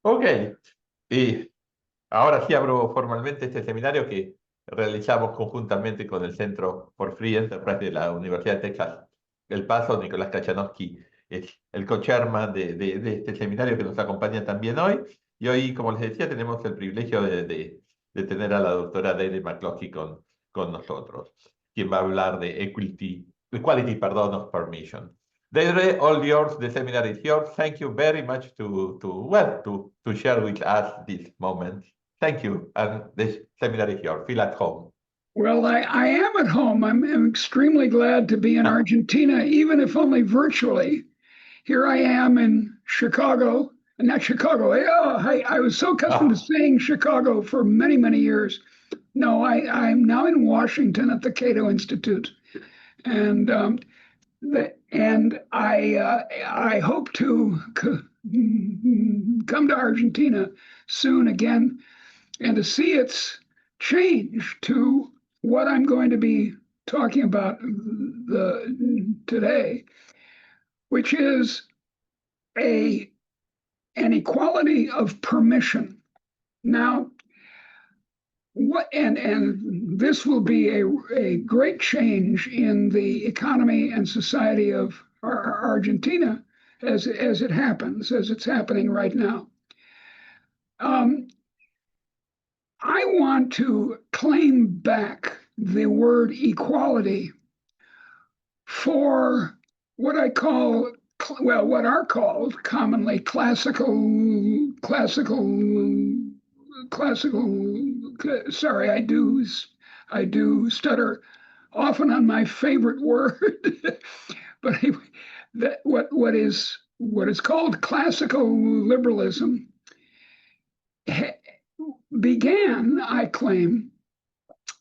Ok, y ahora sí abro formalmente este seminario que realizamos conjuntamente con el Centro for Free Enterprise de la Universidad de Texas. El Paso, Nicolás Kachanowski es el co-chairman de este seminario que nos acompaña también hoy. Y hoy, como les decía, tenemos el privilegio de tener a la doctora Deirdre McCloskey con nosotros, quien va a hablar de equality, perdón, of permission. Deirdre, all yours. The seminar is yours. Thank you very much to share with us this moment. Thank you, and the seminar is yours. Feel at home. Well, I am at home. I'm extremely glad to be in Argentina, even if only virtually. Here I am in Chicago, not Chicago. I was so accustomed to Ah, saying Chicago for many, many years. No, I'm now in Washington at the Cato Institute, and I hope to come to Argentina soon again and to see its change to what I'm going to be talking about today, which is a an equality of permission. Now, what and this will be a great change in the economy and society of Argentina as it's happening right now. Um, I want to claim back the word equality for what I call, well, what are called commonly classical. Sorry, I do stutter often on my favorite word, but anyway, what is called classical liberalism began, I claim,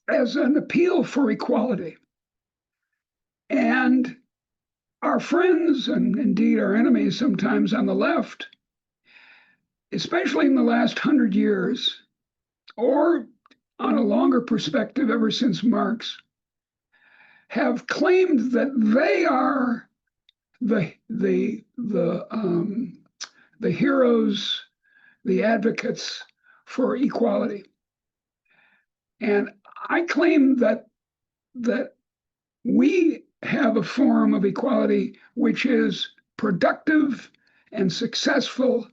as an appeal for equality. And our friends, and indeed our enemies sometimes on the left, especially in the last 100 years, or on a longer perspective ever since Marx, have claimed that they are the heroes, the advocates for equality. And I claim that we have a form of equality which is productive and successful,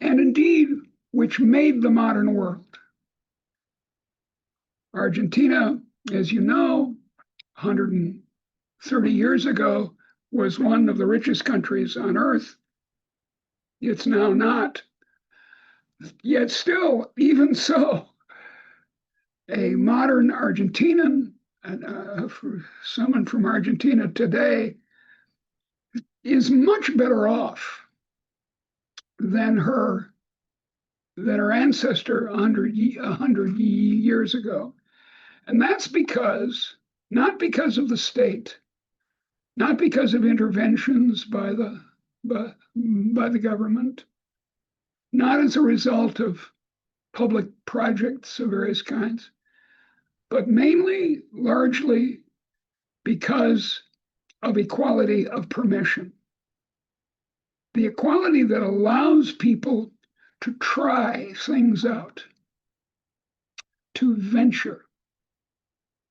and indeed which made the modern world. Argentina, as you know, 130 years ago, was one of the richest countries on earth. It's now not. Yet still, even so, a modern Argentinian, for someone from Argentina today, is much better off than her ancestor 100 years ago. And that's not because of the state, not because of interventions by the government, not as a result of public projects of various kinds, but mainly, largely, because of equality of permission. The equality that allows people to try things out, to venture,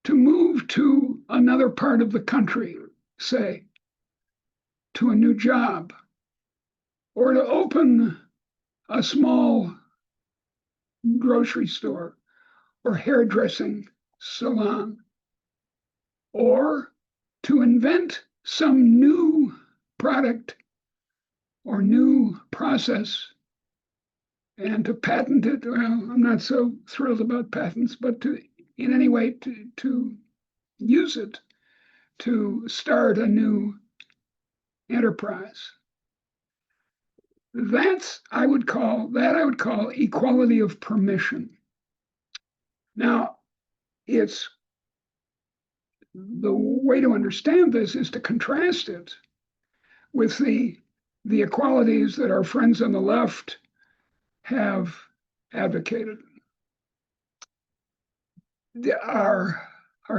to move to another part of the country, say, to a new job, or to open a small grocery store or hairdressing salon, or to invent some new product or new process and to patent it. Well, I'm not so thrilled about patents, but in any way to use it to start a new enterprise. I would call equality of permission. Now, it's the way to understand this is to contrast it with the equalities that our friends on the left have advocated. Our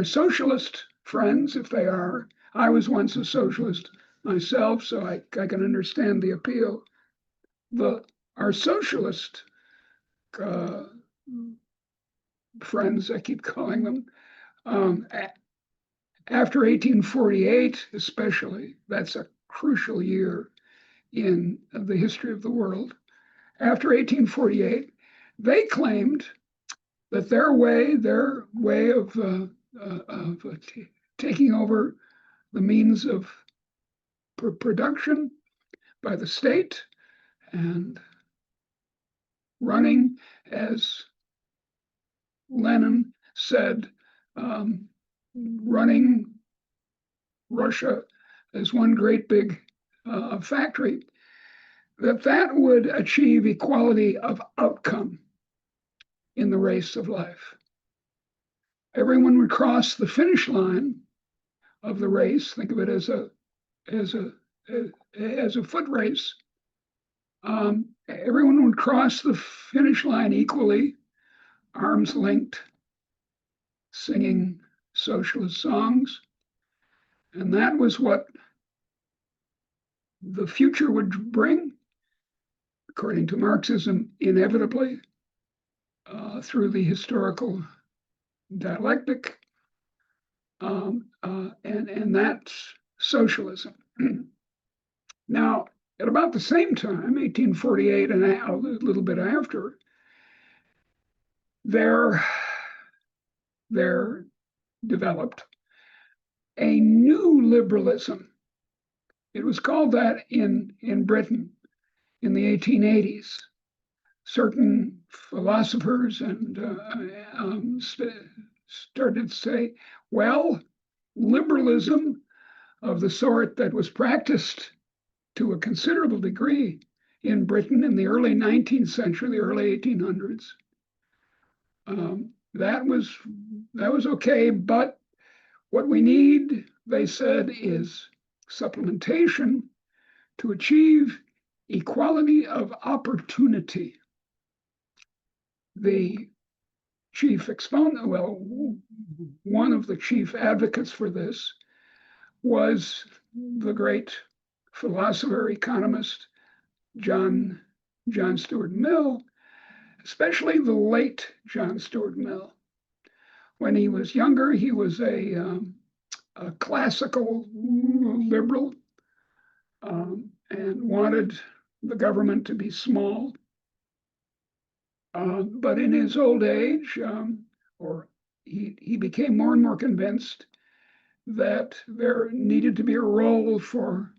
socialist friends, if they are, I was once a socialist myself, so I can understand the appeal. The our socialist friends, I keep calling them, after 1848, especially, that's a crucial year in the history of the world. After 1848, they claimed that their way of taking over the means of production by the state and running, as Lenin said, running Russia as one great big factory, that would achieve equality of outcome in the race of life. Everyone would cross the finish line of the race. Think of it as a foot race. Everyone would cross the finish line equally, arms linked, singing socialist songs. And that was what the future would bring, according to Marxism, inevitably, through the historical dialectic. And that's socialism. Now, at about the same time, 1848 and a little bit after, there developed a new liberalism. It was called that in Britain in the 1880s. Certain philosophers and started to say, well, liberalism of the sort that was practiced to a considerable degree in Britain in the early 19th century, the early 1800s, that was okay, but what we need, they said, is supplementation to achieve equality of opportunity. The chief exponent, well, one of the chief advocates for this was the great philosopher, economist, John Stuart Mill, especially the late John Stuart Mill. When he was younger, he was a classical liberal and wanted the government to be small. But in his old age, he became more and more convinced that there needed to be a role for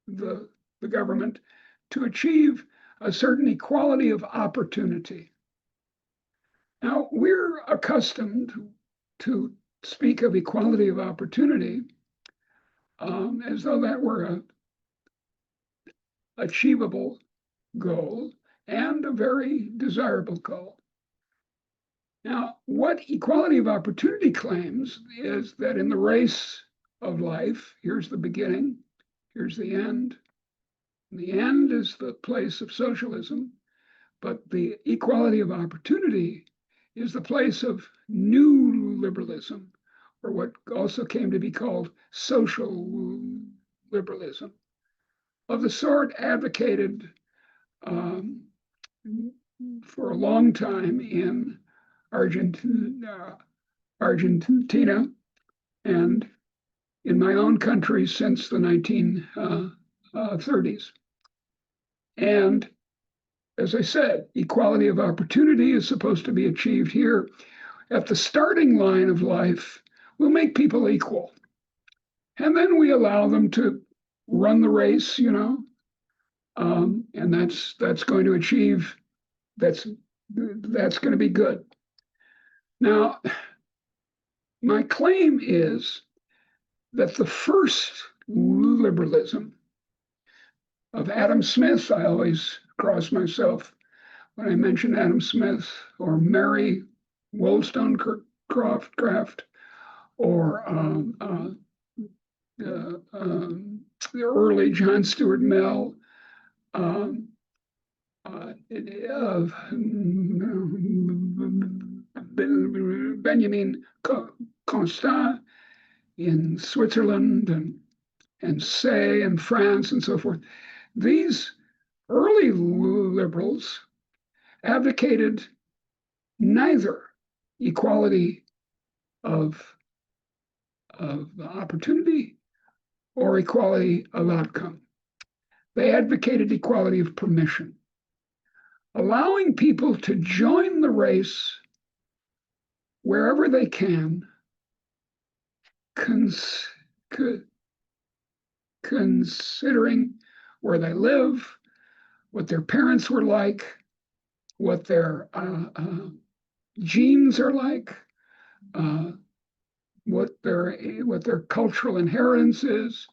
the government to achieve a certain equality of opportunity. Now, we're accustomed to speak of equality of opportunity as though that were an achievable goal and a very desirable goal. Now, what equality of opportunity claims is that in the race of life, here's the beginning, here's the end. The end is the place of socialism, but the equality of opportunity is the place of new liberalism, or what also came to be called social liberalism, of the sort advocated for a long time in Argentina and in my own country since the 1930s. And as I said, equality of opportunity is supposed to be achieved here. At the starting line of life, we'll make people equal. And then we allow them to run the race, and that's going to achieve, that's going to be good. Now, my claim is that the first liberalism of Adam Smith, I always cross myself when I mention Adam Smith or Mary Wollstonecraft or the early John Stuart Mill, Benjamin Constant in Switzerland and Say in France and so forth. These early liberals liberals advocated neither equality of opportunity or equality of outcome. They advocated equality of permission, allowing people to join the race wherever they can, considering where they live, what their parents were like, what their genes are like, what their cultural inheritance is.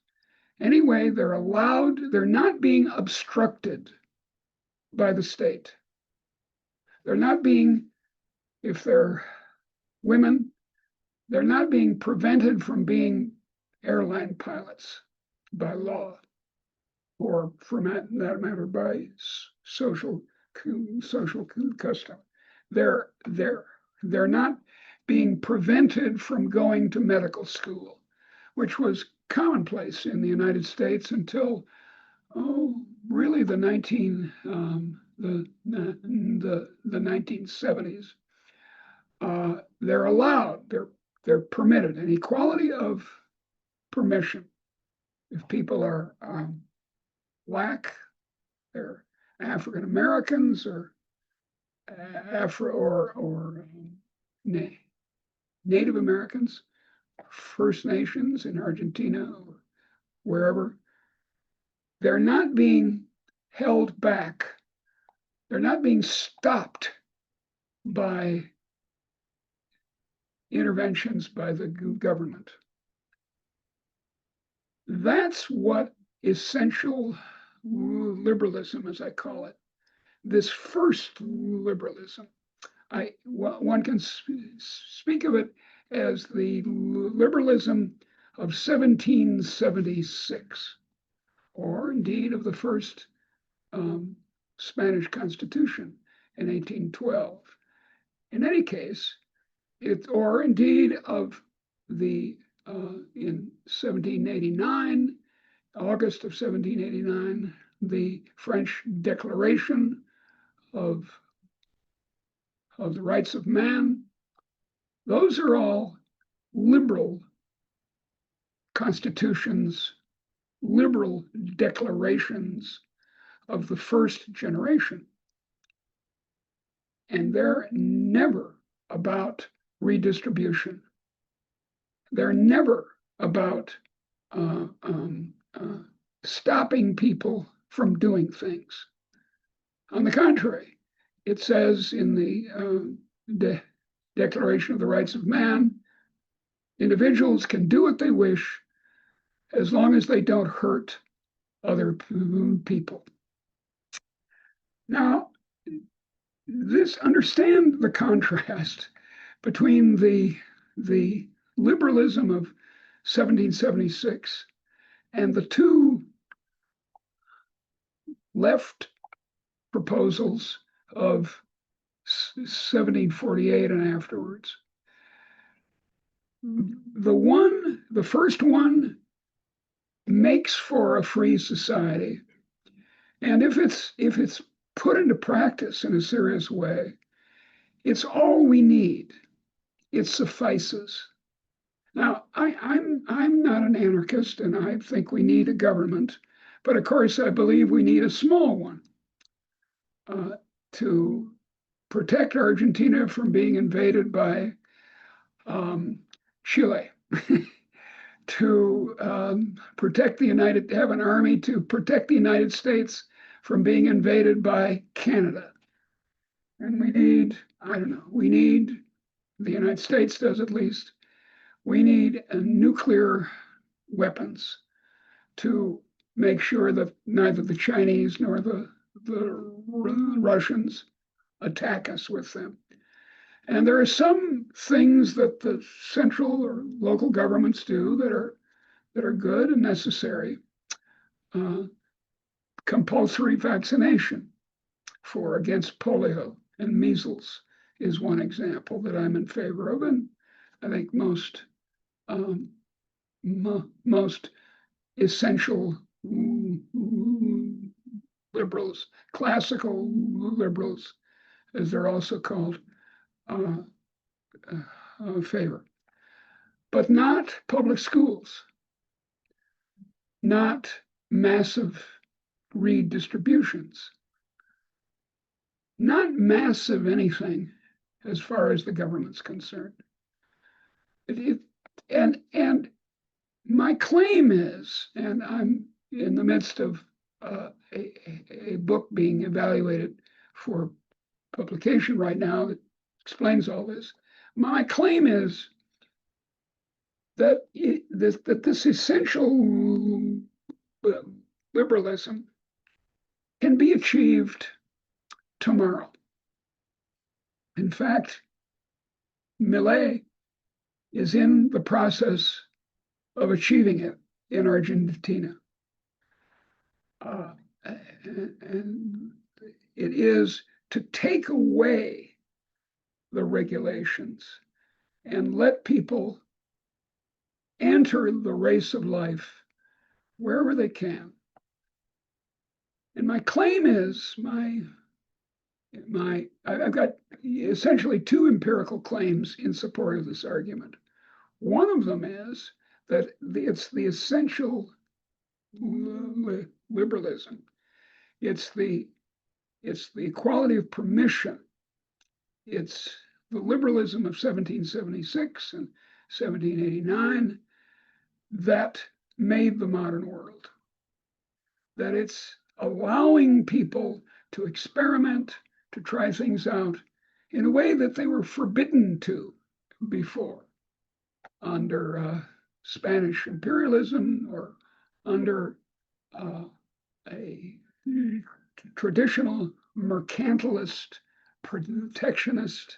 Anyway, they're allowed, they're not being obstructed by the state. They're not being, if they're women, they're not being prevented from being airline pilots by law, or for that matter, by social custom. They're not being prevented from going to medical school, which was commonplace in the United States until really the 1970s. They're allowed, they're permitted, an equality of permission. If people are Black, they're African Americans, or Native Americans, First Nations in Argentina or wherever, they're not being held back. They're not being stopped by interventions by the government. That's what essential liberalism, as I call it, this first liberalism. One can speak of it as the liberalism of 1776, or indeed of the first Spanish Constitution in 1812. In any case, or indeed of the in 1789, August of 1789, the French Declaration of the Rights of Man. Those are all liberal constitutions, liberal declarations of the first generation. And they're never about redistribution. They're never about stopping people from doing things. On the contrary, it says in the Declaration of the Rights of Man, individuals can do what they wish as long as they don't hurt other people. Now, understand the contrast between the liberalism of 1776 and the two left proposals of 1748 and afterwards. The first one makes for a free society, and if it's put into practice in a serious way, it's all we need. It suffices. Now, I'm not an anarchist, and I think we need a government, but of course I believe we need a small one to protect Argentina from being invaded by Chile, to have an army to protect the United States from being invaded by Canada. And we need, the United States does at least, we need nuclear weapons to make sure that neither the Chinese nor the Russians attack us with them. And there are some things that the central or local governments do that are good and necessary. Compulsory vaccination against polio and measles is one example that I'm in favor of, and I think most essential liberals, classical liberals, as they're also called, favor. But not public schools, not massive redistributions, not massive anything as far as the government's concerned. And my claim is, and I'm in the midst of a book being evaluated for publication right now that explains all this. My claim is that this essential liberalism can be achieved tomorrow. In fact, Milei is in the process of achieving it in Argentina. And it is to take away the regulations and let people enter the race of life wherever they can. And my claim is I've got essentially two empirical claims in support of this argument. One of them is that it's the essential liberalism. It's the equality of permission. It's the liberalism of 1776 and 1789 that made the modern world. That it's allowing people to experiment, to try things out in a way that they were forbidden to before under Spanish imperialism or under a traditional mercantilist, protectionist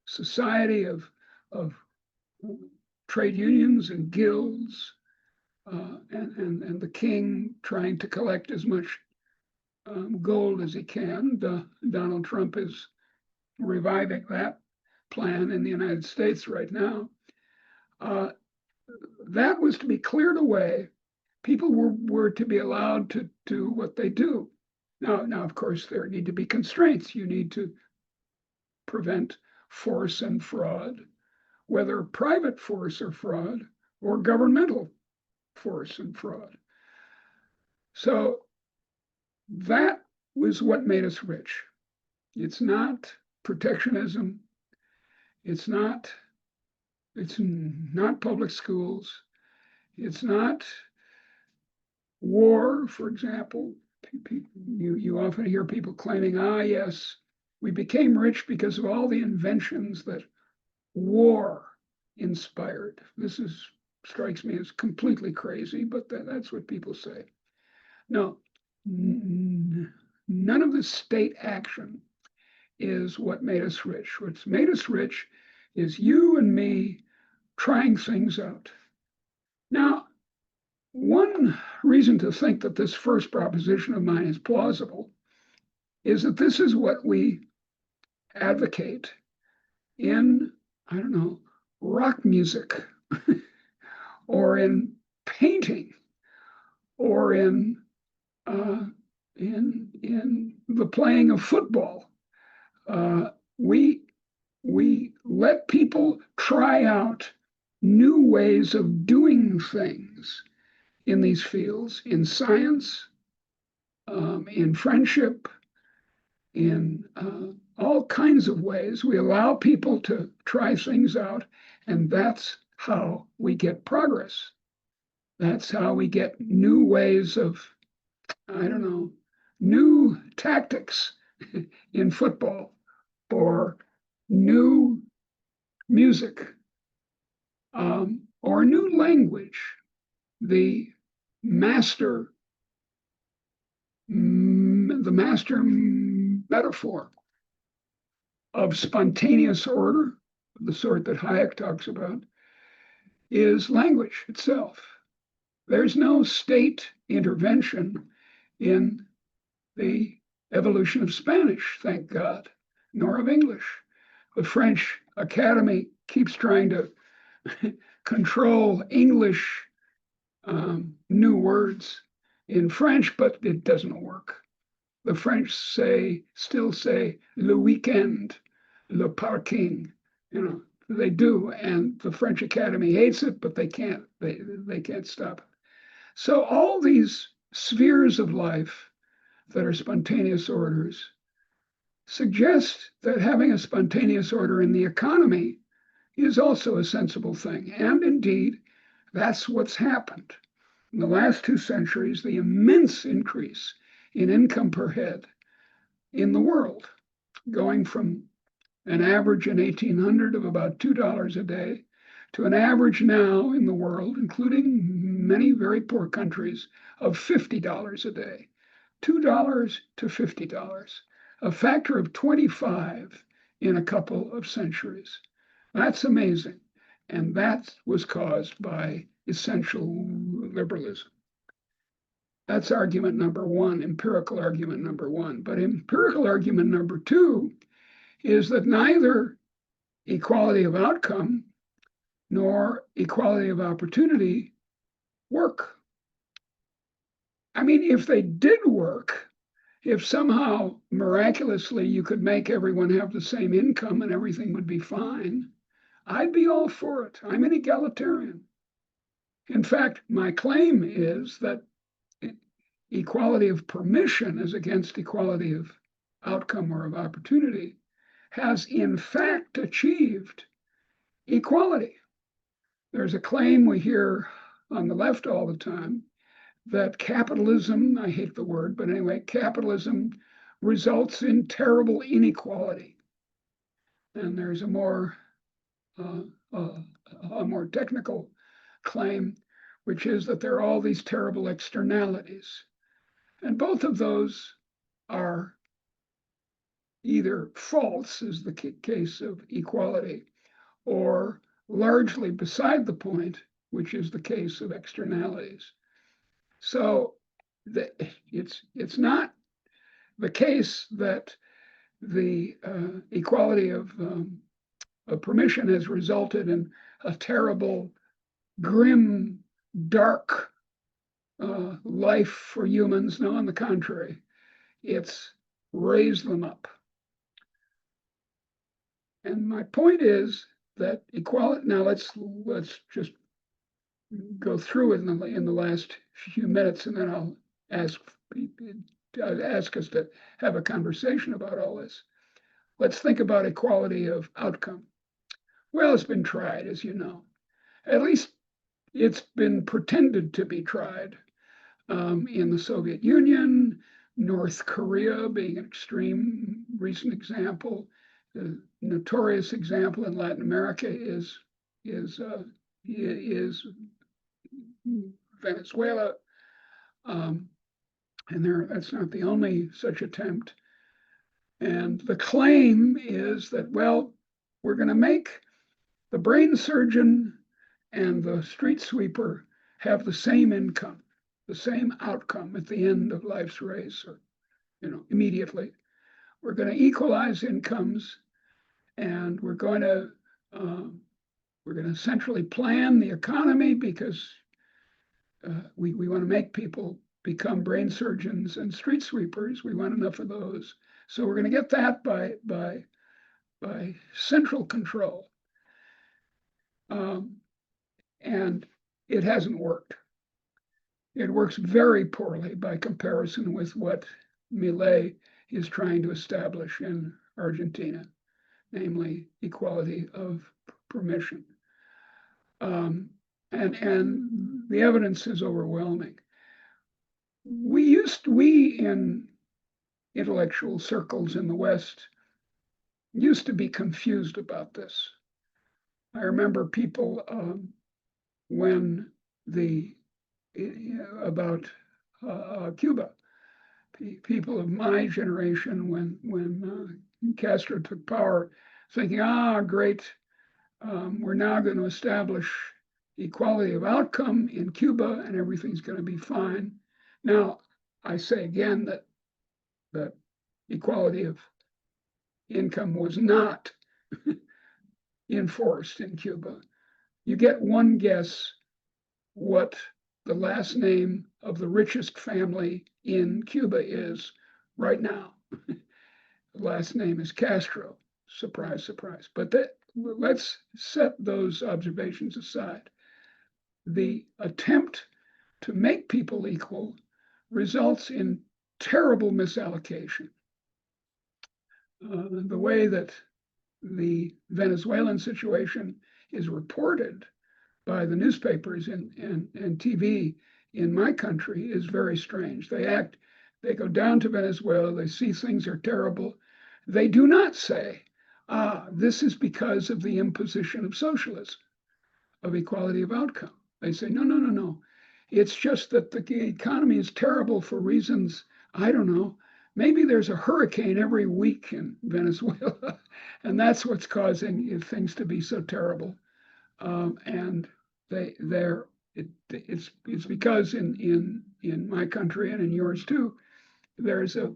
society of trade unions and guilds, and the king trying to collect as much gold as he can. Donald Trump is reviving that plan in the United States right now. That was to be cleared away. People were to be allowed to do what they do. Now, of course, there need to be constraints. You need to prevent force and fraud, whether private force or fraud or governmental force and fraud. So that was what made us rich. It's not protectionism. It's not public schools. It's not war, for example. You often hear people claiming, yes, we became rich because of all the inventions that war inspired. This strikes me as completely crazy, but that's what people say. No, none of the state action is what made us rich. What's made us rich is you and me trying things out. Now, one reason to think that this first proposition of mine is plausible is that this is what we advocate in, I don't know, rock music or in painting or in the playing of football. We let people try out new ways of doing things in these fields, in science, in friendship, in all kinds of ways. We allow people to try things out, and that's how we get progress. That's how we get new ways of, I don't know, new tactics in football or new music or new language. The master metaphor of spontaneous order, the sort that Hayek talks about, is language itself. There's no state intervention in the evolution of Spanish, thank God, nor of English. The French Academy keeps trying to control English new words in French, but it doesn't work. the French still say le weekend, le parking, they do. And the French Academy hates it, but they can't stop it. So all these spheres of life that are spontaneous orders suggest that having a spontaneous order in the economy is also a sensible thing. And indeed, that's what's happened. In the last 2 centuries, the immense increase in income per head in the world, going from an average in 1800 of about $2 a day to an average now in the world, including many very poor countries, of $50 a day. $2 to $50, a factor of 25 in a couple of centuries. That's amazing. And that was caused by essential liberalism. That's argument number one, empirical argument number one. But empirical argument number two is that neither equality of outcome nor equality of opportunity work. I mean, if they did work, if somehow miraculously you could make everyone have the same income and everything would be fine, I'd be all for it. I'm an egalitarian. In fact, my claim is that equality of permission as against equality of outcome or of opportunity has in fact achieved equality. There's a claim we hear on the left all the time that capitalism, I hate the word, but anyway, capitalism results in terrible inequality. And there's a more technical claim, which is that there are all these terrible externalities. And both of those are either false, as the case of equality, or largely beside the point, which is the case of externalities. So it's not the case that the equality of permission has resulted in a terrible, grim, dark life for humans. No, on the contrary, it's raised them up. And my point is that equality. Now let's just go through it in the last few minutes, and then I'll ask us to have a conversation about all this. Let's think about equality of outcome. Well, it's been tried, as you know. At least it's been pretended to be tried in the Soviet Union, North Korea being an extreme recent example. The notorious example in Latin America is Venezuela, and that's not the only such attempt. And the claim is that, well, we're going to make the brain surgeon and the street sweeper have the same income, the same outcome at the end of life's race, or immediately. We're going to equalize incomes, and we're going to centrally plan the economy because we want to make people become brain surgeons and street sweepers. We want enough of those. So we're going to get that by central control. And it hasn't worked. It works very poorly by comparison with what Milei is trying to establish in Argentina, namely equality of permission. And the evidence is overwhelming. We in intellectual circles in the West used to be confused about this. I remember people when about Cuba, people of my generation when Castro took power, thinking, great, we're now going to establish equality of outcome in Cuba and everything's going to be fine. Now, I say again that equality of income was not enforced in Cuba. You get one guess what the last name of the richest family in Cuba is right now. The last name is Castro. Surprise, surprise. But let's set those observations aside. The attempt to make people equal results in terrible misallocation. The way that the Venezuelan situation is reported by the newspapers and TV in my country is very strange. They go down to Venezuela, they see things are terrible. They do not say, this is because of the imposition of socialism, of equality of outcome. They say, no, no, no, no. It's just that the economy is terrible for reasons, I don't know. Maybe there's a hurricane every week in Venezuela, and that's what's causing things to be so terrible. And it's because in my country and in yours too, there's a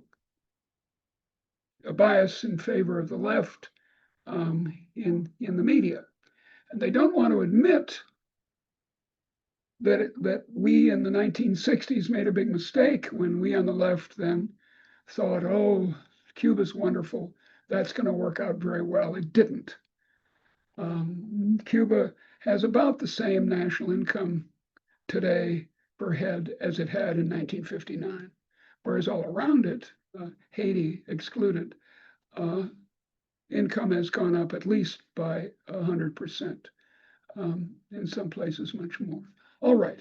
bias in favor of the left in the media, and they don't want to admit that we in the 1960s made a big mistake when we on the left then thought, oh, Cuba's wonderful, that's going to work out very well. It didn't. Cuba has about the same national income today per head as it had in 1959, whereas all around it, Haiti excluded, income has gone up at least by 100%, in some places much more. All right.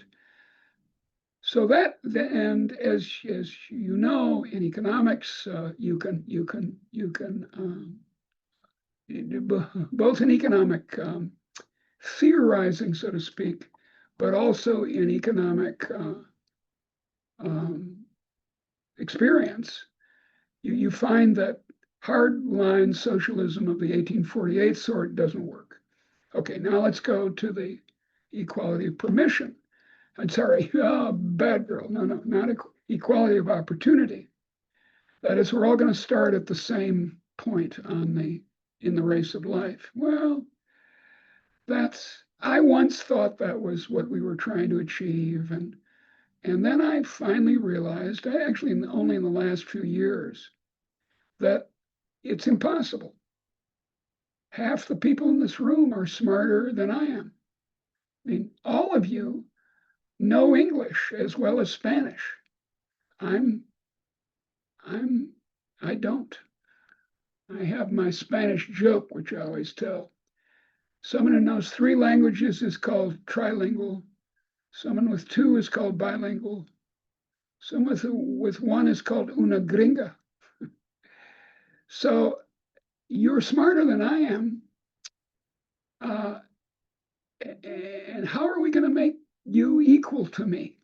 So and as you know, in economics, you can both in economic theorizing, so to speak, but also in economic experience, you find that hardline socialism of the 1848 sort doesn't work. Okay, now let's go to the equality of permission. I'm sorry, bad girl. No, no, not equality of opportunity. That is, we're all going to start at the same point in the race of life. Well, I once thought that was what we were trying to achieve, and then I finally realized, actually only in the last few years, that it's impossible. Half the people in this room are smarter than I am. I mean, all of you know English as well as Spanish. I don't. I have my Spanish joke, which I always tell. Someone who knows 3 languages is called trilingual. Someone with 2 is called bilingual. Someone with 1 is called una gringa. So you're smarter than I am. And how are we going to make you equal to me?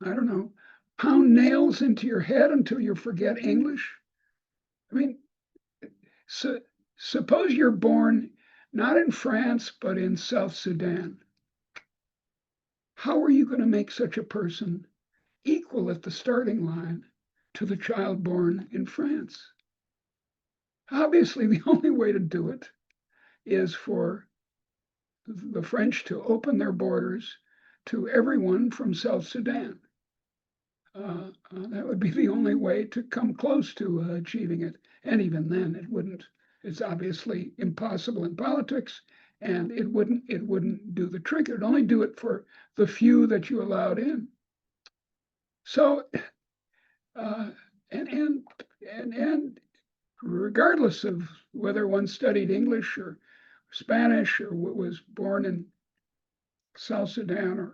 I don't know. Pound nails into your head until you forget English? I mean, suppose you're born not in France, but in South Sudan. How are you going to make such a person equal at the starting line to the child born in France? Obviously, the only way to do it is for the French to open their borders to everyone from South Sudan. That would be the only way to come close to achieving it. And even then, it wouldn't. It's obviously impossible in politics, and it wouldn't do the trick. It would only do it for the few that you allowed in. So, and regardless of whether one studied English or Spanish or was born in South Sudan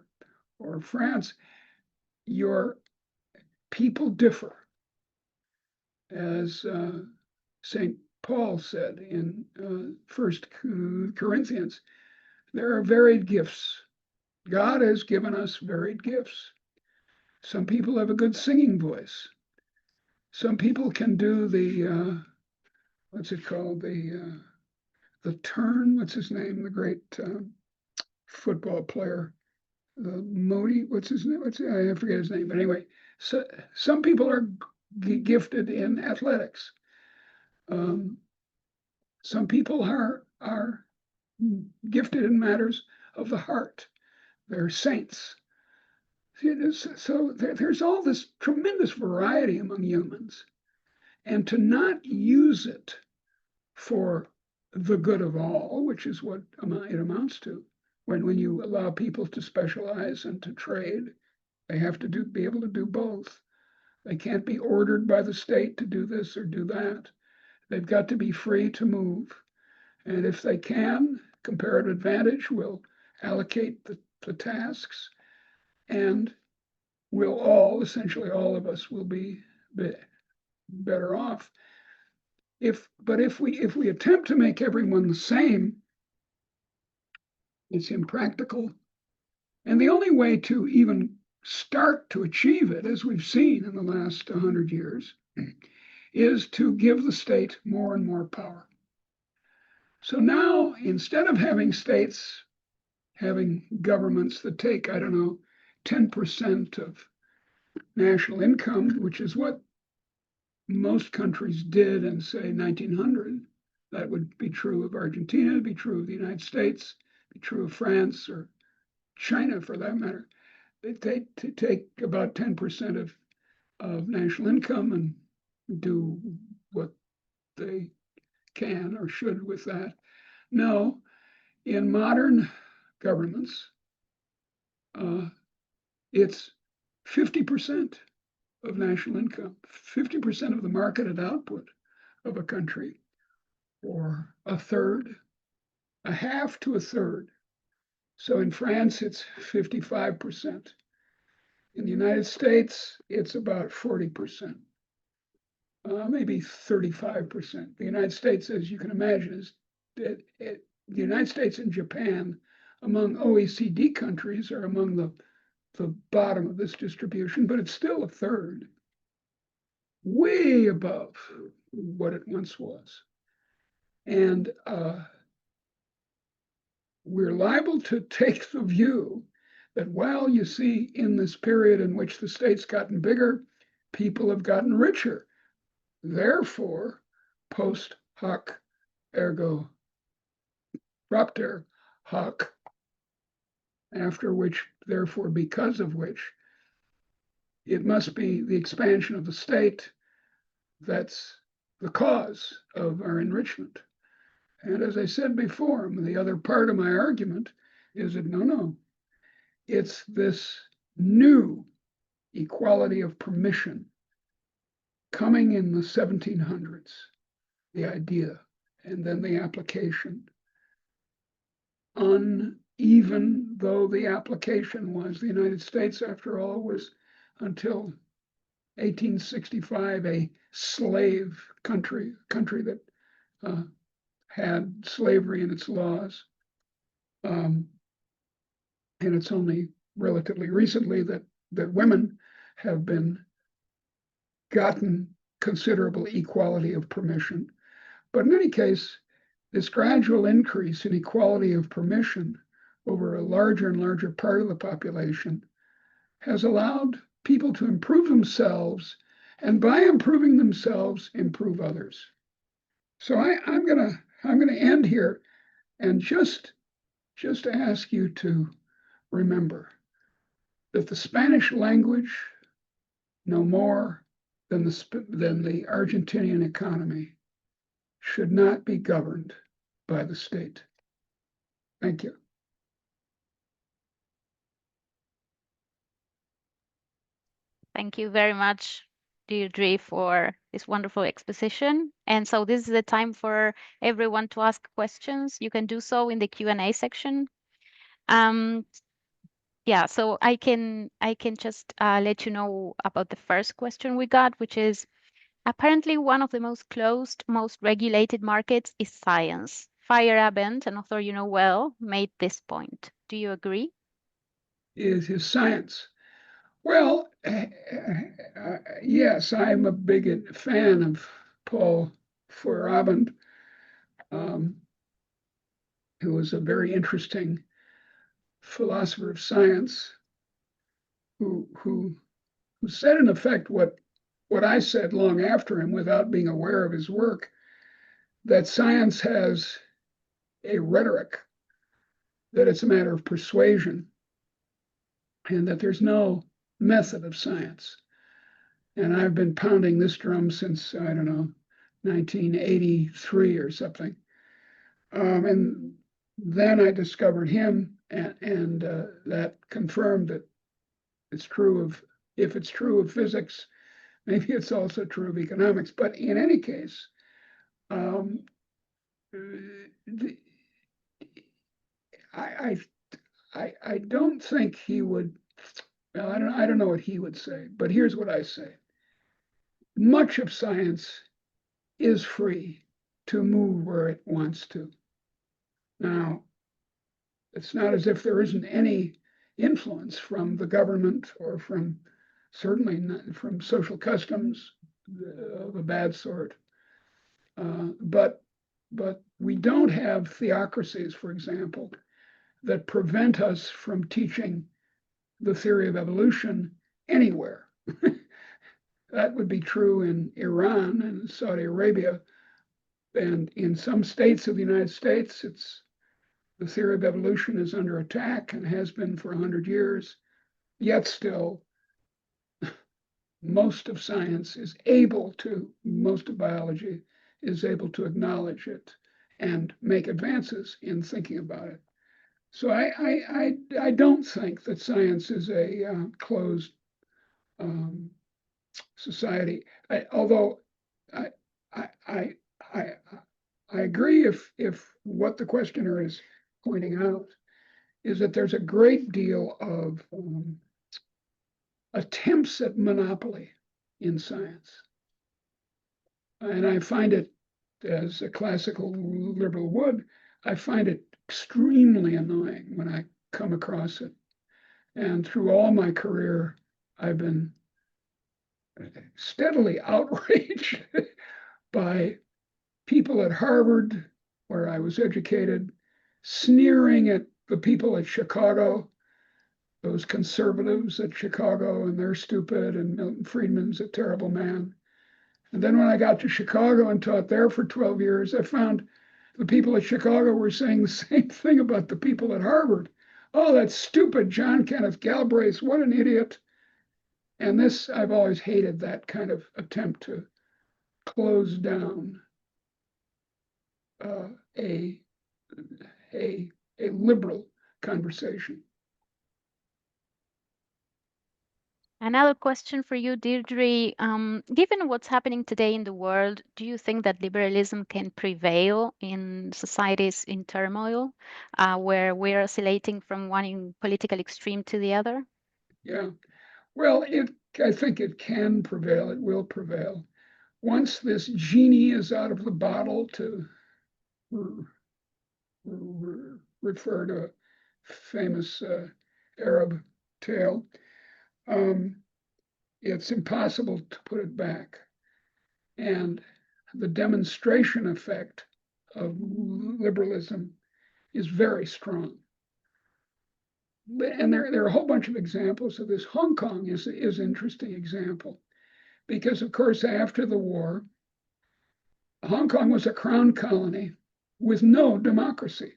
or France, your people differ. As St. Paul said in 1 Corinthians, there are varied gifts. God has given us varied gifts. Some people have a good singing voice. Some people can do the, what's it called? The turn, what's his name? The great football player, Modi, what's his name? I forget his name, but anyway, so some people are gifted in athletics. Some people are gifted in matters of the heart. They're saints. So there's all this tremendous variety among humans. and to not use it for the good of all, which is what it amounts to. When you allow people to specialize and to trade, they have to be able to do both. They can't be ordered by the state to do this or do that. They've got to be free to move. And if they can, comparative advantage will allocate the tasks, and we'll all, essentially all of us, will be better off. But if we attempt to make everyone the same, it's impractical. And the only way to even start to achieve it, as we've seen in the last 100 years, is to give the state more and more power. So now, instead of having states having governments that take, I don't know, 10% of national income, which is what most countries did in, say, 1900, that would be true of Argentina, be true of the United States, be true of France or China for that matter. They take about 10% of national income and do what they can or should with that. No, in modern governments, it's 50% of national income, 50% of the marketed output of a country, or a third, a half to a third. So in France, it's 55%. In the United States, it's about 40%, maybe 35%. The United States, as you can imagine, is the United States and Japan, among OECD countries, are among the bottom of this distribution, but it's still a third, way above what it once was. And we're liable to take the view that, well, you see, in this period in which the state's gotten bigger, people have gotten richer. Therefore, post hoc ergo propter hoc, after which, therefore, because of which, it must be the expansion of the state that's the cause of our enrichment. And as I said before, the other part of my argument is that no, it's this new equality of permission coming in the 1700s, the idea, and then the application. Uneven though the application was, the United States, after all, was until 1865 a slave country that had slavery in its laws. And it's only relatively recently that women have gotten considerable equality of permission. But in any case, this gradual increase in equality of permission over a larger and larger part of the population has allowed people to improve themselves, and by improving themselves, improve others. So I'm gonna end here and just ask you to remember that the Spanish language, no more than the Argentinian economy, should not be governed by the state. Thank you. Thank you very much, Deirdre, for this wonderful exposition. And so this is the time for everyone to ask questions. You can do so in the Q&A section. Yeah, so I can just let you know about the first question we got, which is, apparently one of the most closed, most regulated markets is science. Feyerabend, an author you know well, made this point. Do you agree? Is science. Well, yes, I'm a big fan of Paul Feyerabend, who was a very interesting philosopher of science, who said in effect what I said long after him without being aware of his work, that science has a rhetoric, that it's a matter of persuasion, and that there's no method of science. And I've been pounding this drum since, I don't know, 1983 or something. And then I discovered him, and that confirmed that it's true of, if it's true of physics, maybe it's also true of economics. But in any case, I don't think he would. Well, I don't know what he would say, but here's what I say. Much of science is free to move where it wants to. Now, it's not as if there isn't any influence from the government or from, certainly not from social customs of a bad sort. But we don't have theocracies, for example, that prevent us from teaching the theory of evolution anywhere. That would be true in Iran and Saudi Arabia. And in some states of the United States, the theory of evolution is under attack and has been for 100 years. Yet still, most of science is able to, most of biology is able to acknowledge it and make advances in thinking about it. So I don't think that science is a closed society. Although I agree if what the questioner is pointing out is that there's a great deal of attempts at monopoly in science. And I find it, as a classical liberal would, I find it extremely annoying when I come across it. And through all my career, I've been steadily outraged by people at Harvard, where I was educated, sneering at the people at Chicago, those conservatives at Chicago, and they're stupid, and Milton Friedman's a terrible man. And then when I got to Chicago and taught there for 12 years, I found the people at Chicago were saying the same thing about the people at Harvard. Oh, that's stupid, John Kenneth Galbraith, what an idiot. And this, I've always hated that kind of attempt to close down a liberal conversation. Another question for you, Deirdre. Given what's happening today in the world, do you think that liberalism can prevail in societies in turmoil, where we're oscillating from one political extreme to the other? Yeah, well, I think it can prevail. It will prevail. Once this genie is out of the bottle, to refer to a famous Arab tale, it's impossible to put it back. And the demonstration effect of liberalism is very strong. And there are a whole bunch of examples of this. Hong Kong is an interesting example because, of course, after the war, Hong Kong was a crown colony with no democracy.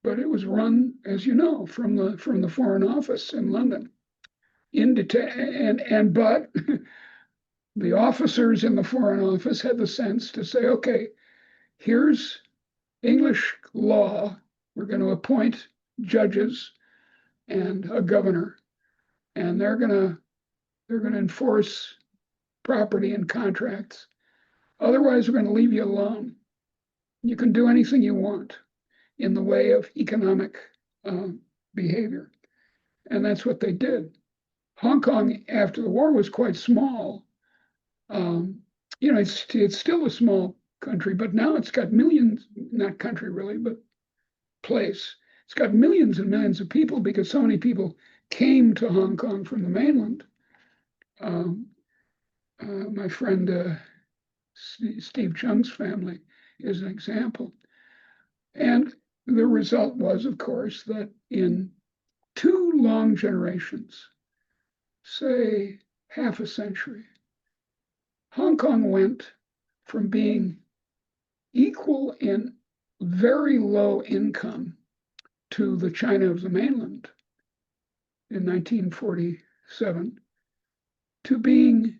But it was run, as you know, from the Foreign Office in London. But the officers in the Foreign Office had the sense to say, okay, here's English law. We're going to appoint judges and a governor, and they're going to enforce property and contracts. Otherwise, we're going to leave you alone. You can do anything you want in the way of economic behavior. And that's what they did. Hong Kong, after the war, was quite small. It's still a small country, but now it's got millions, not country really, but place. It's got millions and millions of people because so many people came to Hong Kong from the mainland. My friend Steve Chung's family is an example. And the result was, of course, that in 2 long generations, say half a century, Hong Kong went from being equal in very low income to the China of the mainland in 1947 to being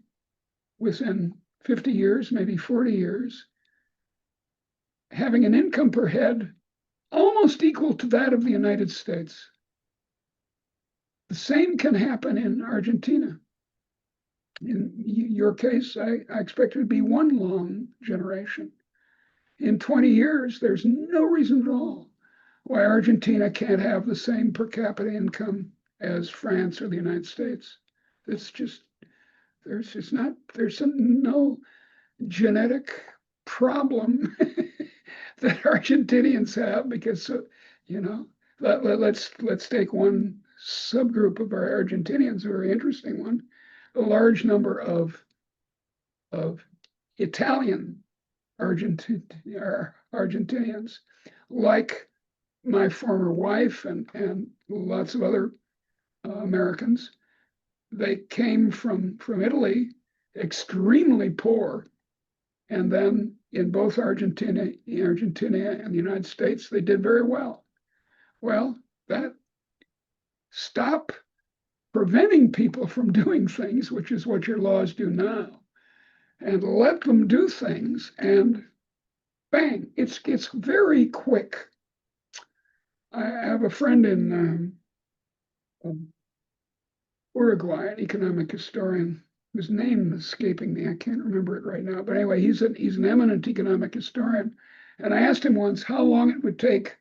within 50 years, maybe 40 years, having an income per head almost equal to that of the United States. The same can happen in Argentina. In your case, I expect it to be one long generation. In 20 years, there's no reason at all why Argentina can't have the same per capita income as France or the United States. It's just, there's no genetic problem that Argentinians have because, let's take one subgroup of our Argentinians, a very interesting one, a large number of Italian Argentinians, like my former wife and lots of other Americans. They came from Italy, extremely poor, and then in both Argentina and the United States, they did very well. Well, that stop preventing people from doing things, which is what your laws do now, and let them do things, and bang, it's very quick. I have a friend in Uruguay, an economic historian, whose name is escaping me. I can't remember it right now. But anyway, he's an eminent economic historian. And I asked him once how long it would take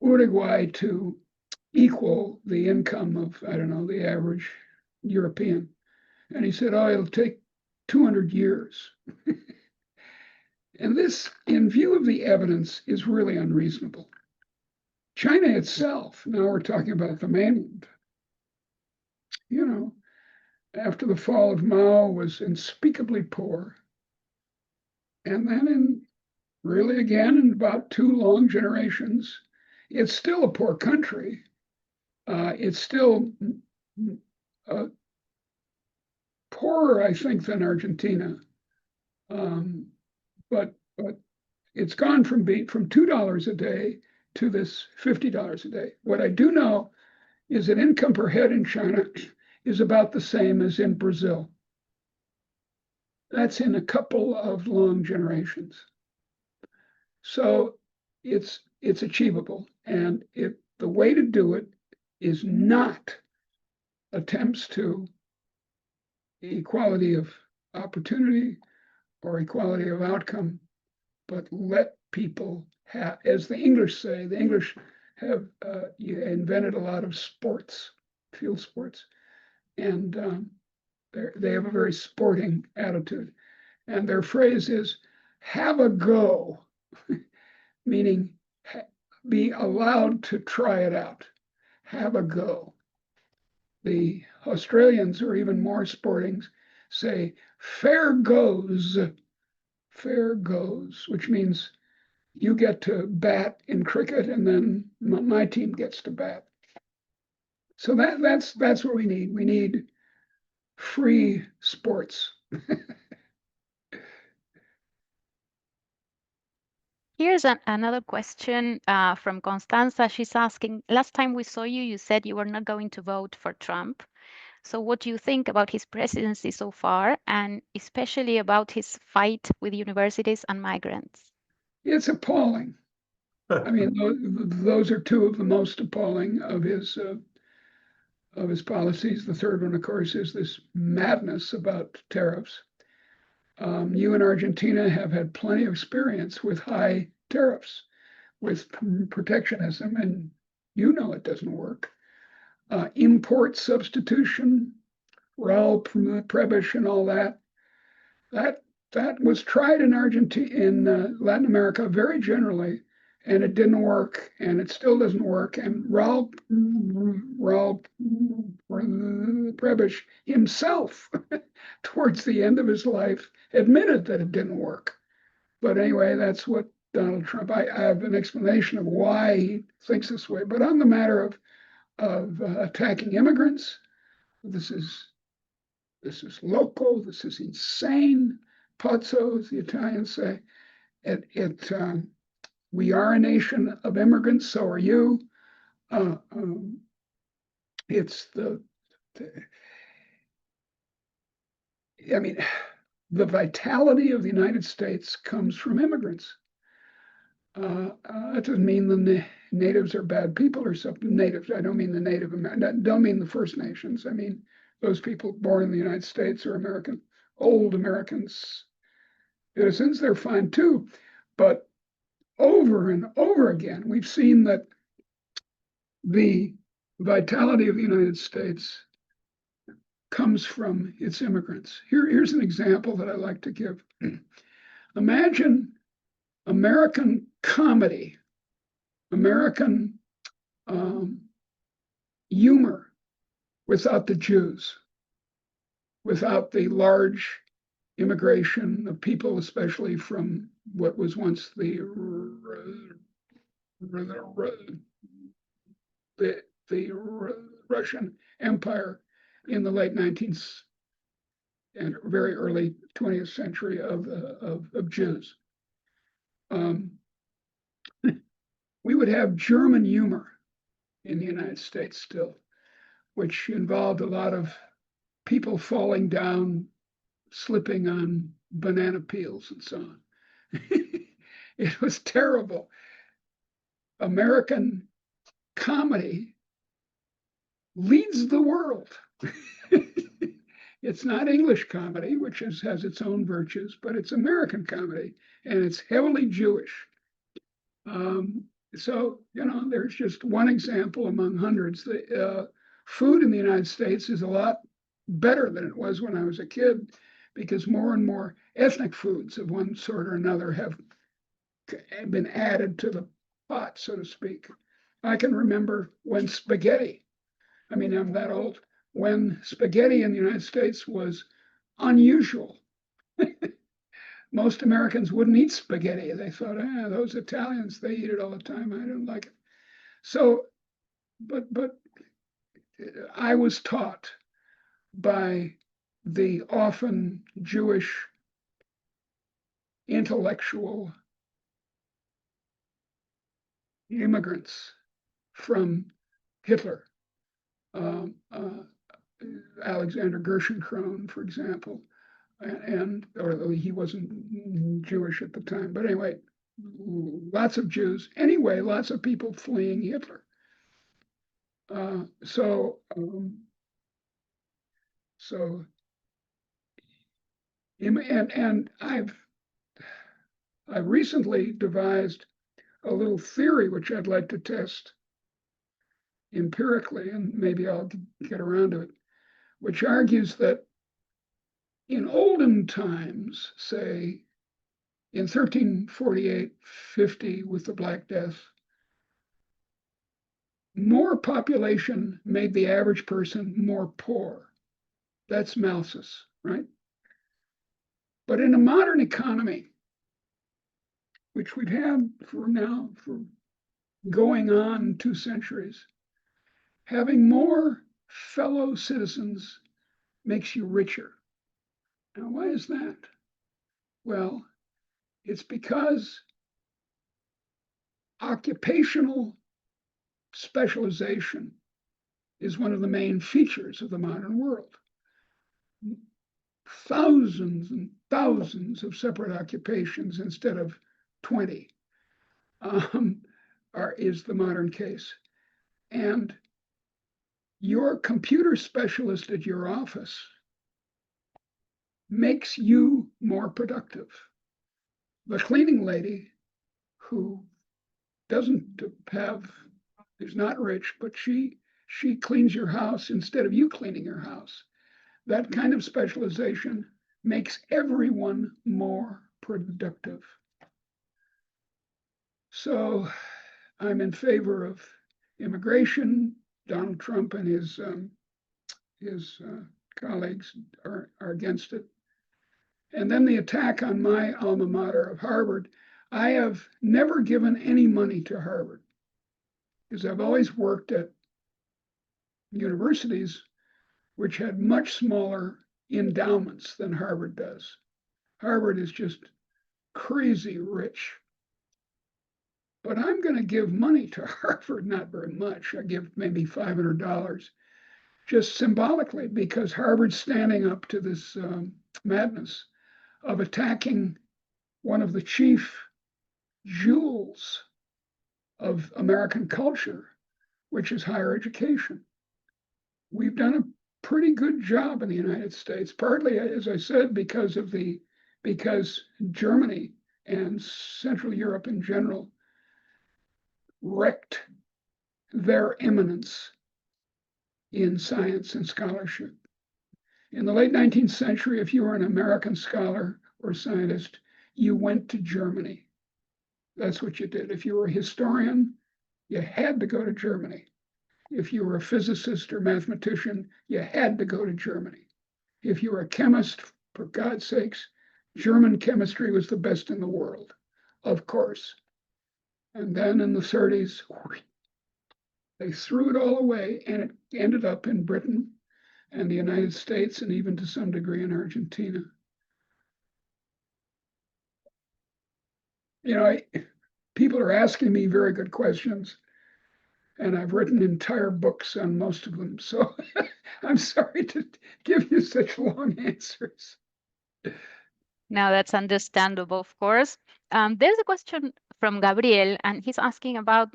Uruguay to equal the income of, I don't know, the average European. And he said, oh, it'll take 200 years. And this, in view of the evidence, is really unreasonable. China itself, now we're talking about the mainland, after the fall of Mao, was unspeakably poor. And then in about 2 long generations, it's still a poor country. It's still poorer, I think, than Argentina. But it's gone from $2 a day to this $50 a day. What I do know is that income per head in China is about the same as in Brazil. That's in a couple of long generations. So it's achievable. And the way to do it is not attempts to equality of opportunity or equality of outcome, but let people have, as the English say, the English have invented a lot of sports, field sports, and they have a very sporting attitude. And their phrase is, have a go, meaning be allowed to try it out, have a go. The Australians are even more sporting, say, fair goes, which means you get to bat in cricket and then my team gets to bat. So that's what we need. We need free sports. Here's another question from Constanza. She's asking, last time we saw you, you said you were not going to vote for Trump. So what do you think about his presidency so far, and especially about his fight with universities and migrants? It's appalling. I mean, those are 2 of the most appalling of his policies. The third one, of course, is this madness about tariffs. You in Argentina have had plenty of experience with high tariffs, with protectionism, and it doesn't work. Import substitution, Raul Prebisch and all that was tried in Argentina, in Latin America very generally, and it didn't work, and it still doesn't work. And Raul Prebisch himself, towards the end of his life, admitted that it didn't work. But anyway, that's what Donald Trump, I have an explanation of why he thinks this way. But on the matter of attacking immigrants, this is loco, this is insane. Pazzo, as the Italians say. We are a nation of immigrants, so are you. It's I mean, the vitality of the United States comes from immigrants. That doesn't mean the natives are bad people or something. Natives, I don't mean the Native Americans, don't mean the First Nations. I mean those people born in the United States or American, old Americans, citizens, they're fine too. But over and over again, we've seen that the vitality of the United States comes from its immigrants. Here's an example that I like to give. Imagine American comedy, American humor without the Jews, without the large immigration of people, especially from what was once the Russian Empire in the late 19th and very early 20th century of Jews. We would have German humor in the United States still, which involved a lot of people falling down, slipping on banana peels and so on. It was terrible. American comedy leads the world. It's not English comedy, which has its own virtues, but it's American comedy, and it's heavily Jewish. So, there's just one example among hundreds. The food in the United States is a lot better than it was when I was a kid, because more and more ethnic foods of one sort or another have been added to the pot, so to speak. I can remember when spaghetti, I mean, I'm that old, when spaghetti in the United States was unusual. Most Americans wouldn't eat spaghetti. They thought, those Italians, they eat it all the time. I don't like it. So, but I was taught by the often Jewish intellectual immigrants from Hitler, Alexander Gerschenkron, for example, and although he wasn't Jewish at the time, but anyway, lots of Jews. Anyway, lots of people fleeing Hitler. And I've recently devised a little theory which I'd like to test empirically, and maybe I'll get around to it, which argues that in olden times, say in 1348-50 with the Black Death, more population made the average person more poor. That's Malthus, right? But in a modern economy, which we've had for going on 2 centuries, having more fellow citizens makes you richer. Now, why is that? Well, it's because occupational specialization is one of the main features of the modern world. Thousands and thousands of separate occupations instead of 20 is the modern case. And your computer specialist at your office makes you more productive. The cleaning lady who is not rich, but she cleans your house instead of you cleaning your house. That kind of specialization makes everyone more productive. So I'm in favor of immigration. Donald Trump and his colleagues are against it. And then the attack on my alma mater of Harvard. I have never given any money to Harvard because I've always worked at universities which had much smaller endowments than Harvard does. Harvard is just crazy rich. But I'm going to give money to Harvard, not very much. I give maybe $500 just symbolically, because Harvard's standing up to this madness of attacking one of the chief jewels of American culture, which is higher education. We've done a pretty good job in the United States, partly, as I said, because Germany and Central Europe in general wrecked their eminence in science and scholarship. In the late 19th century, if you were an American scholar or scientist, you went to Germany. That's what you did. If you were a historian, you had to go to Germany. If you were a physicist or mathematician, you had to go to Germany. If you were a chemist, for God's sakes, German chemistry was the best in the world, of course. And then in the 30s, they threw it all away, and it ended up in Britain and the United States, and even to some degree in Argentina. You know, people are asking me very good questions, and I've written entire books on most of them. So I'm sorry to give you such long answers. No, that's understandable, of course. There's a question from Gabriel, and he's asking about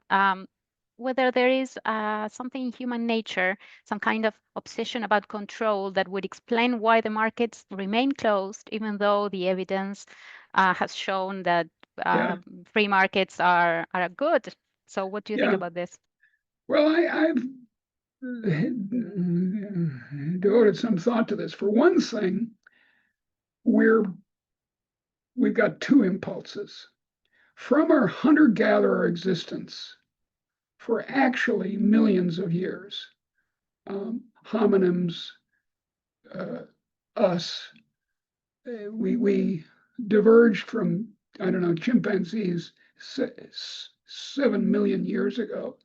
whether there is something in human nature, some kind of obsession about control that would explain why the markets remain closed, even though the evidence has shown that free markets are good. So what do you think about this? Well, I've devoted some thought to this. For one thing, we've got two impulses. From our hunter-gatherer existence for actually millions of years, homonyms, us, we diverged from, I don't know, chimpanzees 7 million years ago.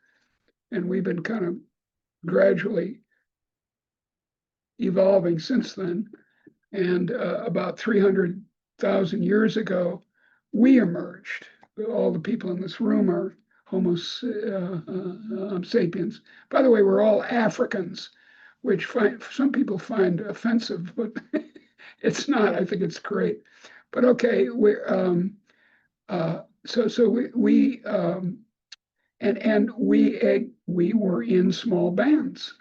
And we've been kind of gradually evolving since then. And about 300,000 years ago, we emerged. All the people in this room are Homo sapiens. By the way, we're all Africans, which some people find offensive, but it's not. I think it's great. But okay, we were in small bands,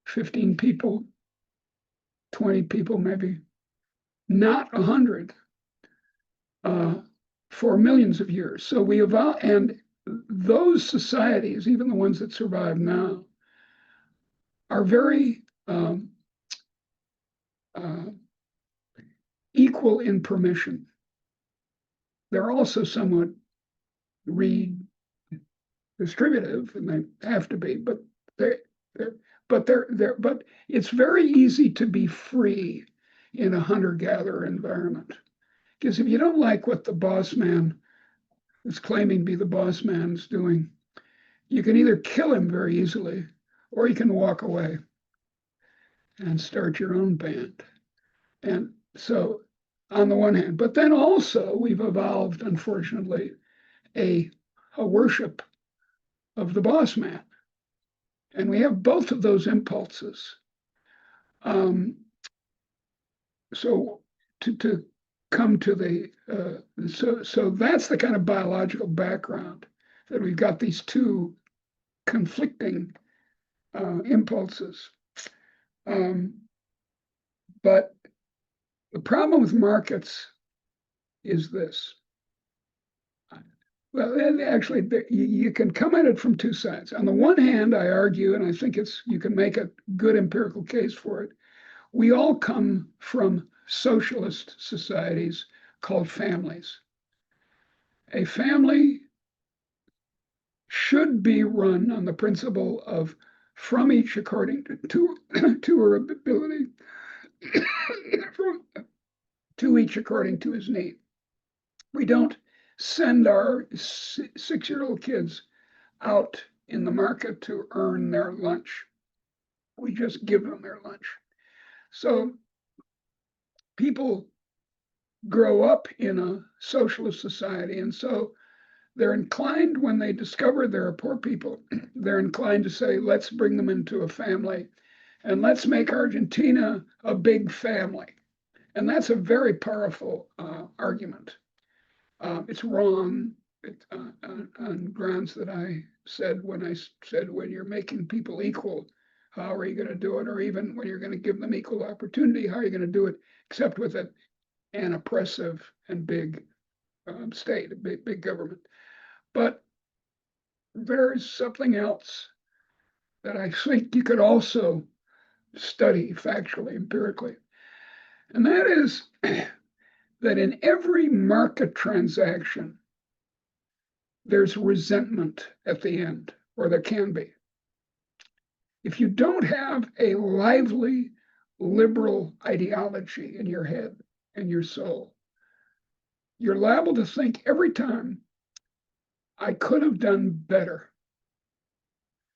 15 people, 20 people, maybe, not 100, for millions of years. So we evolved, and those societies, even the ones that survive now, are very equal in permission. They're also somewhat redistributive, and they have to be, but it's very easy to be free in a hunter-gatherer environment. Because if you don't like what the boss man is claiming to be the boss man is doing, you can either kill him very easily, or you can walk away and start your own band. And so on the one hand, but then also we've evolved, unfortunately, a worship of the boss man. And we have both of those impulses. So to come to the, so that's the kind of biological background, that we've got these two conflicting impulses. But the problem with markets is this. Well, actually, you can come at it from two sides. On the one hand, I argue, and I think you can make a good empirical case for it. We all come from socialist societies called families. A family should be run on the principle of from each according to her ability, to each according to his need. We don't send our 6-year-old kids out in the market to earn their lunch. We just give them their lunch. So people grow up in a socialist society, and so they're inclined, when they discover there are poor people, they're inclined to say, let's bring them into a family and let's make Argentina a big family. And that's a very powerful argument. It's wrong on grounds that I said when you're making people equal, how are you going to do it? Or even when you're going to give them equal opportunity, how are you going to do it except with an oppressive and big state, a big government? But there's something else that I think you could also study factually, empirically. And that is that in every market transaction, there's resentment at the end, or there can be. If you don't have a lively liberal ideology in your head and your soul, you're liable to think every time, I could have done better.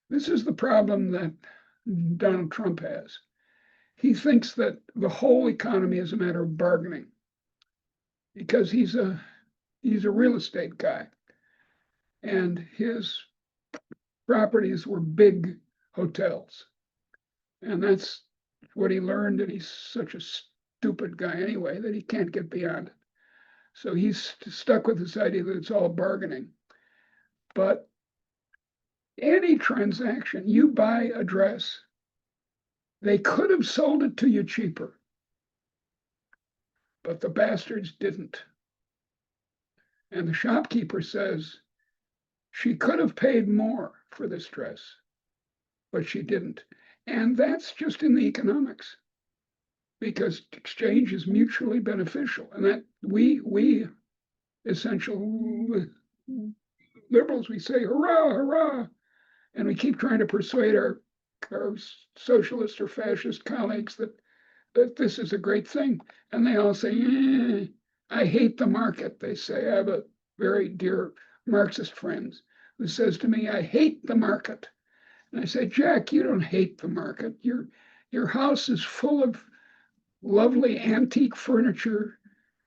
This is the problem that Donald Trump has. He thinks that the whole economy is a matter of bargaining because he's a real estate guy, and his properties were big hotels, and that's what he learned. And he's such a stupid guy anyway that he can't get beyond it. So he's stuck with this idea that it's all bargaining. But any transaction, you buy a dress, they could have sold it to you cheaper, but the bastards didn't. And the shopkeeper says, she could have paid more for this dress, but she didn't. And that's just in the economics, because exchange is mutually beneficial. And that we essential liberals, we say, hurrah, hurrah. And we keep trying to persuade our socialist or fascist colleagues that this is a great thing. And they all say, I hate the market. They say, I have a very dear Marxist friend who says to me, I hate the market. And I say, Jack, you don't hate the market. Your house is full of lovely antique furniture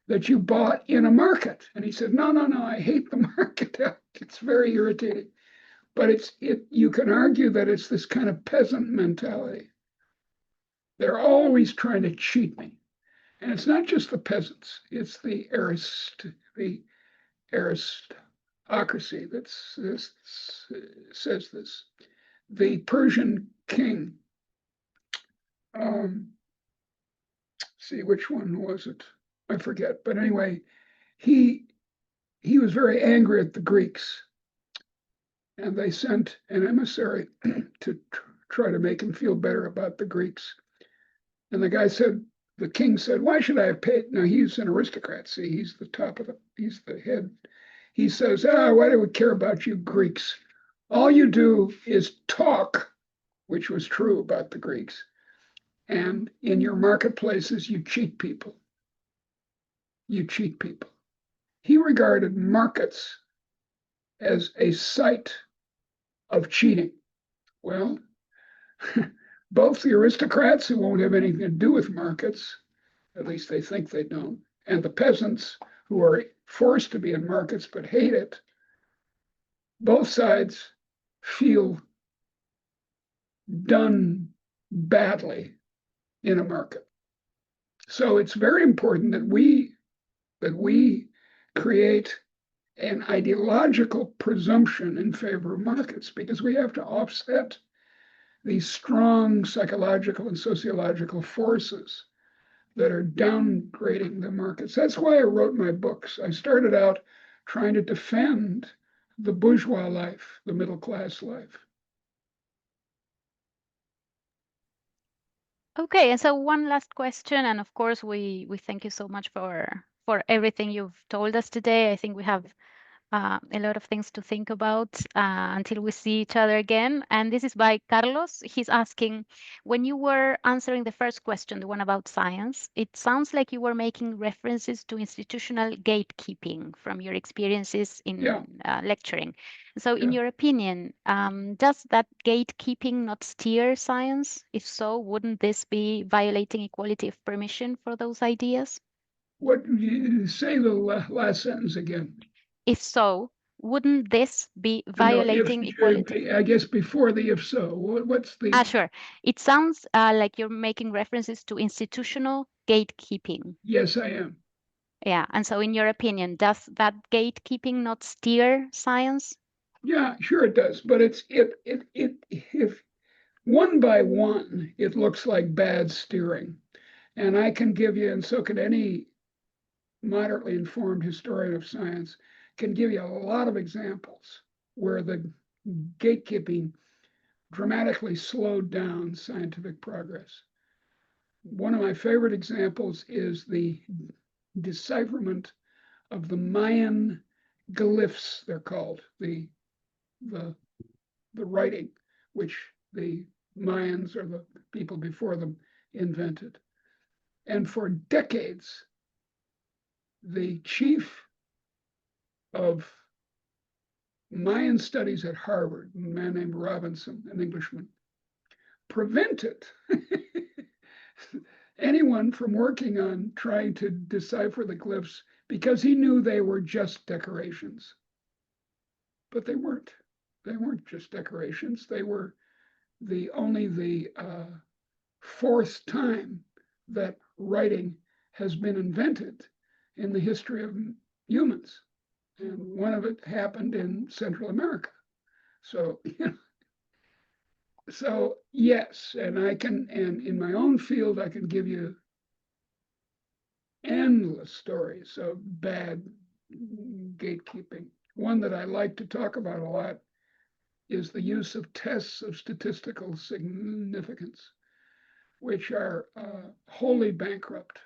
that you bought in a market. And he said, no, I hate the market. It's very irritating. But you can argue that it's this kind of peasant mentality. They're always trying to cheat me. And it's not just the peasants, it's the aristocracy that says this. The Persian king, see, which one was it? I forget. But anyway, he was very angry at the Greeks. And they sent an emissary to try to make him feel better about the Greeks. And the king said, why should I have paid? Now, he's an aristocrat. See, he's the head. He says, why do we care about you Greeks? All you do is talk, which was true about the Greeks. And in your marketplaces, you cheat people. You cheat people. He regarded markets as a site of cheating. Well, both the aristocrats who won't have anything to do with markets, at least they think they don't, and the peasants who are forced to be in markets but hate it, both sides feel done badly in a market. So it's very important that we create an ideological presumption in favor of markets, because we have to offset these strong psychological and sociological forces that are downgrading the markets. That's why I wrote my books. I started out trying to defend the bourgeois life, the middle class life. Okay, and so one last question, and of course we thank you so much for everything you've told us today. I think we have a lot of things to think about until we see each other again. And this is by Carlos. He's asking, when you were answering the first question, the one about science, it sounds like you were making references to institutional gatekeeping from your experiences in lecturing. So in your opinion, does that gatekeeping not steer science? If so, wouldn't this be violating equality of permission for those ideas? What, you say the last sentence again? If so, wouldn't this be No, violating equality? I guess before the if so, what's the... Sure. It sounds like you're making references to institutional gatekeeping. Yes, I am. Yeah, and so in your opinion, does that gatekeeping not steer science? Yeah, sure it does. But if one by one, it looks like bad steering. And I can give you, and so can any moderately informed historian of science, can give you a lot of examples where the gatekeeping dramatically slowed down scientific progress. One of my favorite examples is the decipherment of the Mayan glyphs, they're called, the writing, which the Mayans or the people before them invented. And for decades, the chief of Mayan studies at Harvard, a man named Robinson, an Englishman, prevented anyone from working on trying to decipher the glyphs because he knew they were just decorations. But they weren't. They weren't just decorations. They were only the fourth time that writing has been invented in the history of humans. And one of it happened in Central America. So, so yes, and in my own field, I can give you endless stories of bad gatekeeping. One that I like to talk about a lot is the use of tests of statistical significance, which are wholly bankrupt.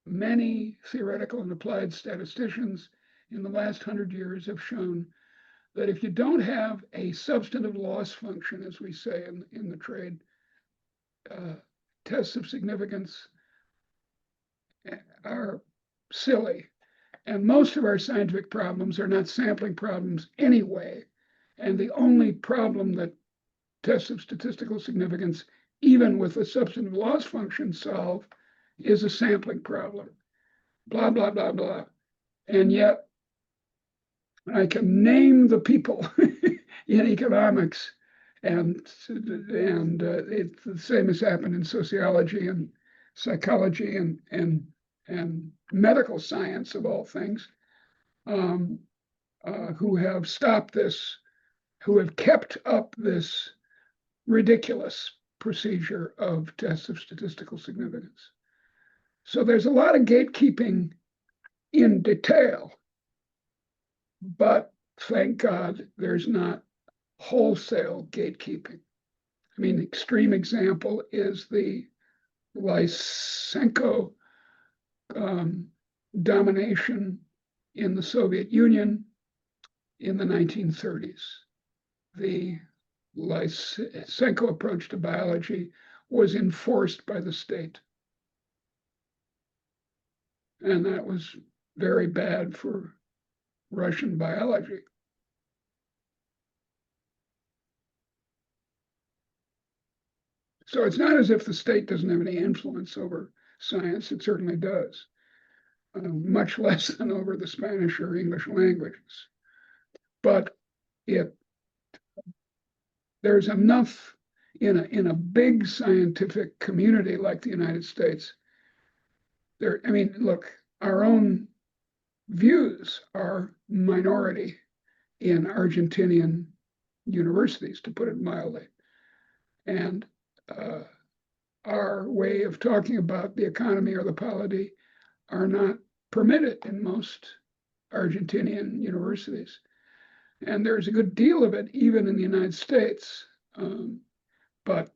Many theoretical and applied statisticians in the last 100 years have shown that if you don't have a substantive loss function, as we say in the trade, tests of significance are silly. And most of our scientific problems are not sampling problems anyway. And the only problem that tests of statistical significance, even with a substantive loss function, solve is a sampling problem. Blah, blah, blah, blah. And yet, I can name the people in economics, and it's the same has happened in sociology and psychology and medical science of all things, who have stopped this, who have kept up this ridiculous procedure of tests of statistical significance. So there's a lot of gatekeeping in detail, but thank God there's not wholesale gatekeeping. I mean, the extreme example is the Lysenko domination in the Soviet Union in the 1930s. The Lysenko approach to biology was enforced by the state. And that was very bad for Russian biology. So it's not as if the state doesn't have any influence over science. It certainly does, much less than over the Spanish or English languages. But there's enough in a big scientific community like the United States. I mean, look, our own views are minority in Argentinian universities, to put it mildly. And our way of talking about the economy or the polity are not permitted in most Argentinian universities. And there's a good deal of it even in the United States. But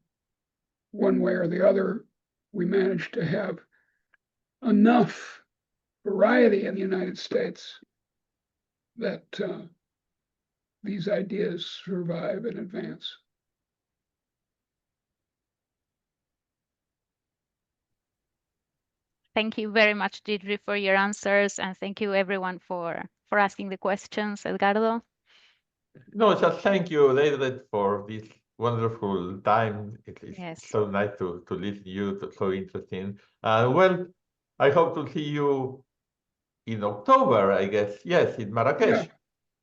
one way or the other, we managed to have enough variety in the United States that these ideas survive and advance. Thank you very much, Deirdre, for your answers, and thank you everyone for asking the questions. Edgardo? No, just thank you, Deirdre, for this wonderful time. It's Yes. so nice to listen to you, so interesting. Well, I hope to see you in October, I guess. Yes, in Marrakesh.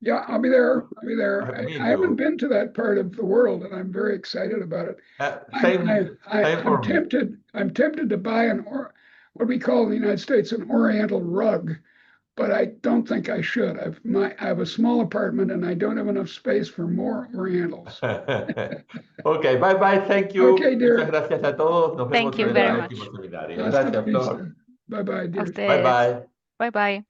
Yeah, I'll be there. I'll be there. Me I haven't too. been to that part of the world, and I'm very excited about it. Same for me. I'm tempted to buy what we call in the United States an Oriental rug, but I don't think I should. I have a small apartment, and I don't have enough space for more Orientals. Ok, bye bye, thank you. Okay, dear. Muchas gracias a todos. Nos Thank vemos you en el very próximo much. seminario. Hasta la Gracias, Flor. vista. Bye bye, A dear. ustedes. Bye bye. Bye bye.